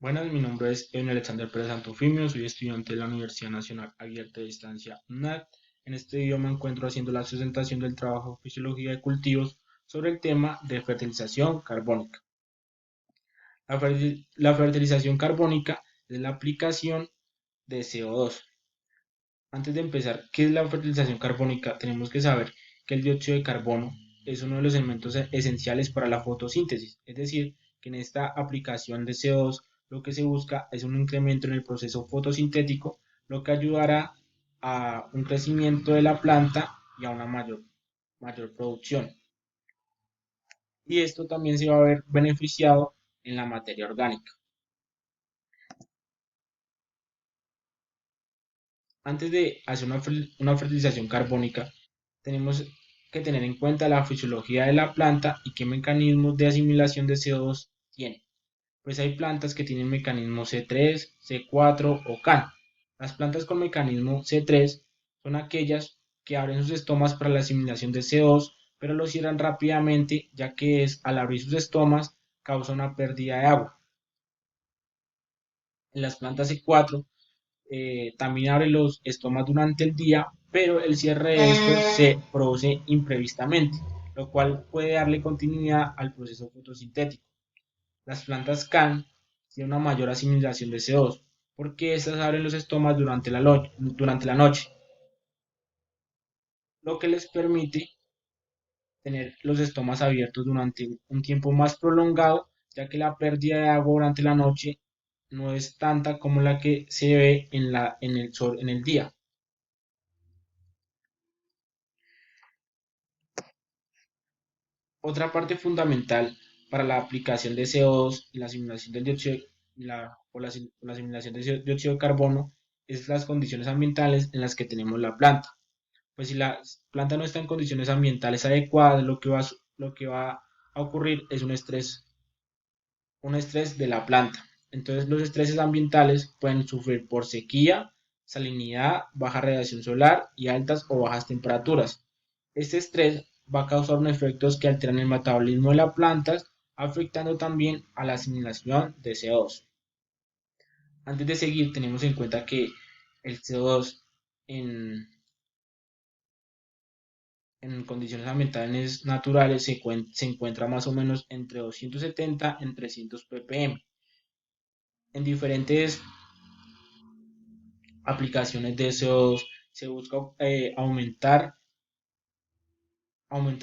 Buenas, mi nombre es Edwin Alexander Pérez Santofimio, soy estudiante de la Universidad Nacional Abierta de Distancia UNAD. En este video me encuentro haciendo la presentación del trabajo Fisiología de Cultivos sobre el tema de fertilización carbónica. La fertilización carbónica es la aplicación de CO2. Antes de empezar, ¿qué es la fertilización carbónica? Tenemos que saber que el dióxido de carbono es uno de los elementos esenciales para la fotosíntesis, es decir, que en esta aplicación de CO2 lo que se busca es un incremento en el proceso fotosintético, lo que ayudará a un crecimiento de la planta y a una mayor producción. Y esto también se va a ver beneficiado en la materia orgánica. Antes de hacer una fertilización carbónica, tenemos que tener en cuenta la fisiología de la planta y qué mecanismos de asimilación de CO2 tiene. Pues hay plantas que tienen mecanismo C3, C4 o CAN. Las plantas con mecanismo C3 son aquellas que abren sus estomas para la asimilación de CO2, pero lo cierran rápidamente, ya que al abrir sus estomas causa una pérdida de agua. En las plantas C4 también abre los estomas durante el día, pero el cierre de estos se produce imprevistamente, lo cual puede darle continuidad al proceso fotosintético. Las plantas CAN tienen una mayor asimilación de CO2 porque estas abren los estomas durante la noche, lo que les permite tener los estomas abiertos durante un tiempo más prolongado, ya que la pérdida de agua durante la noche no es tanta como la que se ve en el sol en el día. Otra parte fundamental para la aplicación de CO2 y la asimilación del dióxido, la asimilación de dióxido de carbono es las condiciones ambientales en las que tenemos la planta. Pues si la planta no está en condiciones ambientales adecuadas, lo que va a ocurrir es un estrés de la planta. Entonces los estreses ambientales pueden sufrir por sequía, salinidad, baja radiación solar y altas o bajas temperaturas. Este estrés va a causar unos efectos que alteran el metabolismo de las plantas, afectando también a la asimilación de CO2. Antes de seguir, tenemos en cuenta que el CO2 en, en condiciones ambientales naturales se encuentra más o menos entre 270 y 300 ppm. En diferentes aplicaciones de CO2 se busca aumentar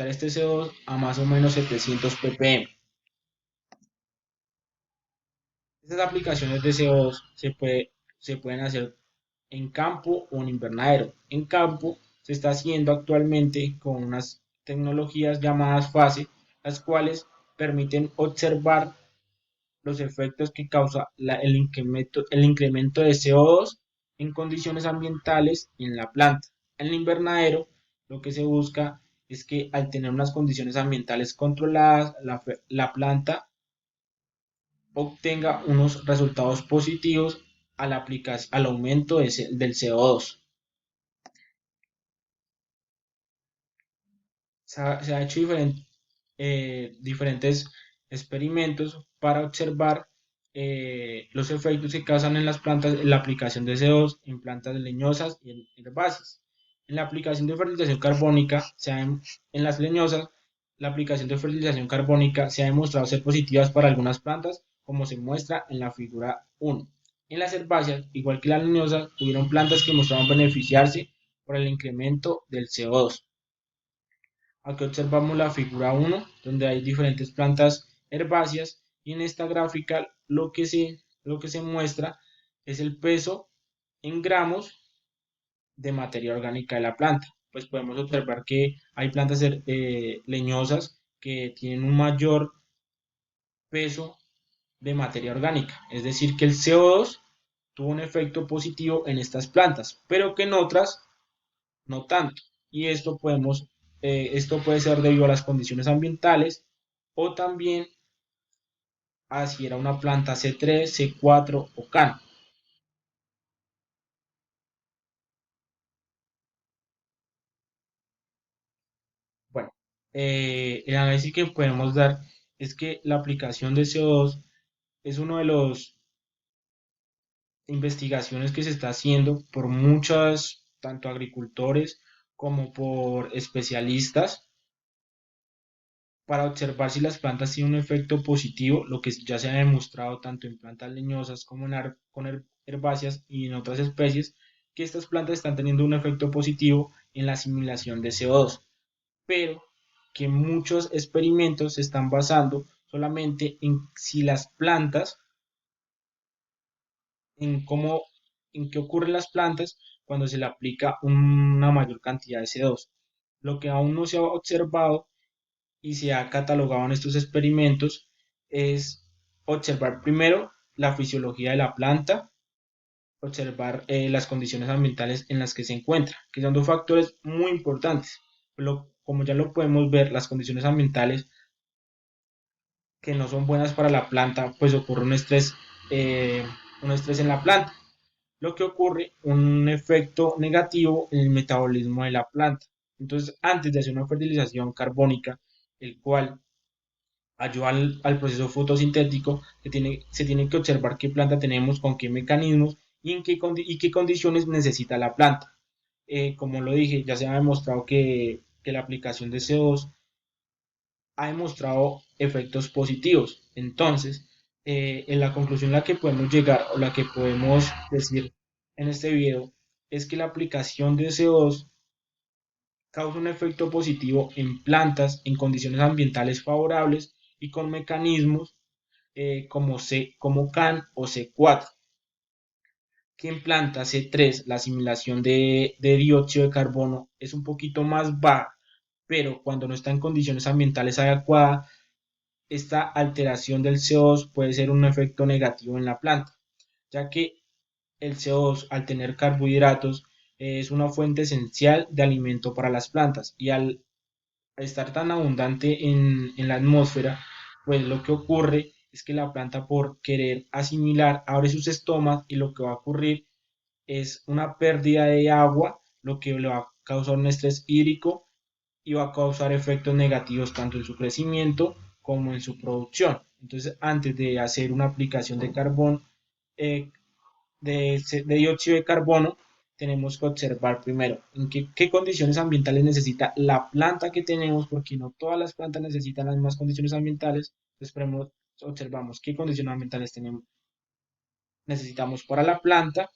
este CO2 a más o menos 700 ppm. Estas aplicaciones de CO2 se pueden hacer en campo o en invernadero. En campo se está haciendo actualmente con unas tecnologías llamadas fase, las cuales permiten observar los efectos que causa el incremento de CO2 en condiciones ambientales en la planta. En el invernadero, lo que se busca es que al tener unas condiciones ambientales controladas, la planta obtenga unos resultados positivos al aumento del CO2. Se ha hecho diferentes experimentos para observar los efectos que causan en las plantas en la aplicación de CO2 en plantas leñosas y en herbáceas. En la aplicación de fertilización carbónica, en las leñosas, la aplicación de fertilización carbónica se ha demostrado ser positivas para algunas plantas, como se muestra en la figura 1. En las herbáceas, igual que las leñosas, hubieron plantas que mostraron beneficiarse por el incremento del CO2. Aquí observamos la figura 1, donde hay diferentes plantas herbáceas y en esta gráfica lo que se muestra es el peso en gramos de materia orgánica de la planta. Pues podemos observar que hay plantas leñosas que tienen un mayor peso de materia orgánica, es decir, que el CO2 tuvo un efecto positivo en estas plantas, pero que en otras no tanto. Y esto puede ser debido a las condiciones ambientales o también a si era una planta C3, C4 o CAN. Bueno, el análisis que podemos dar es que la aplicación de CO2 es uno de los investigaciones que se está haciendo por muchos, tanto agricultores como por especialistas, para observar si las plantas tienen un efecto positivo, lo que ya se ha demostrado tanto en plantas leñosas como herbáceas y en otras especies, que estas plantas están teniendo un efecto positivo en la asimilación de CO2, pero que muchos experimentos se están basando solamente en si las plantas, en cómo, en qué ocurren las plantas cuando se le aplica una mayor cantidad de CO2. Lo que aún no se ha observado y se ha catalogado en estos experimentos es observar primero la fisiología de la planta, observar las condiciones ambientales en las que se encuentra, que son dos factores muy importantes. Como ya lo podemos ver, las condiciones ambientales que no son buenas para la planta, pues ocurre un estrés en la planta, lo que ocurre un efecto negativo en el metabolismo de la planta. Entonces, antes de hacer una fertilización carbónica, el cual ayuda al proceso fotosintético, se tiene que observar qué planta tenemos, con qué mecanismos y, y qué condiciones necesita la planta. Como lo dije, ya se ha demostrado que la aplicación de CO2 ha demostrado efectos positivos. Entonces, en la conclusión a la que podemos llegar o la que podemos decir en este video es que la aplicación de CO2 causa un efecto positivo en plantas en condiciones ambientales favorables y con mecanismos como CAN o C4, que en planta C3 la asimilación de dióxido de carbono es un poquito más baja, pero cuando no está en condiciones ambientales adecuadas, esta alteración del CO2 puede ser un efecto negativo en la planta, ya que el CO2 al tener carbohidratos es una fuente esencial de alimento para las plantas y al estar tan abundante en la atmósfera, pues lo que ocurre es que la planta por querer asimilar abre sus estomas y lo que va a ocurrir es una pérdida de agua, lo que le va a causar un estrés hídrico y va a causar efectos negativos tanto en su crecimiento como en su producción. Entonces, antes de hacer una aplicación de carbón, eh, de dióxido de carbono, tenemos que observar primero en qué condiciones ambientales necesita la planta que tenemos, porque no todas las plantas necesitan las mismas condiciones ambientales. Entonces, primero observamos qué condiciones ambientales necesitamos para la planta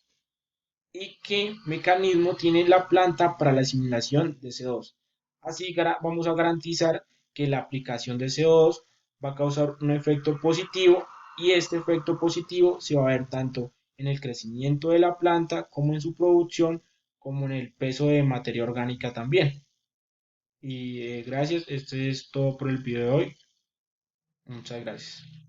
y qué mecanismo tiene la planta para la asimilación de CO2. Así vamos a garantizar que la aplicación de CO2 va a causar un efecto positivo y este efecto positivo se va a ver tanto en el crecimiento de la planta como en su producción, como en el peso de materia orgánica también. Y gracias, esto es todo por el video de hoy. Muchas gracias.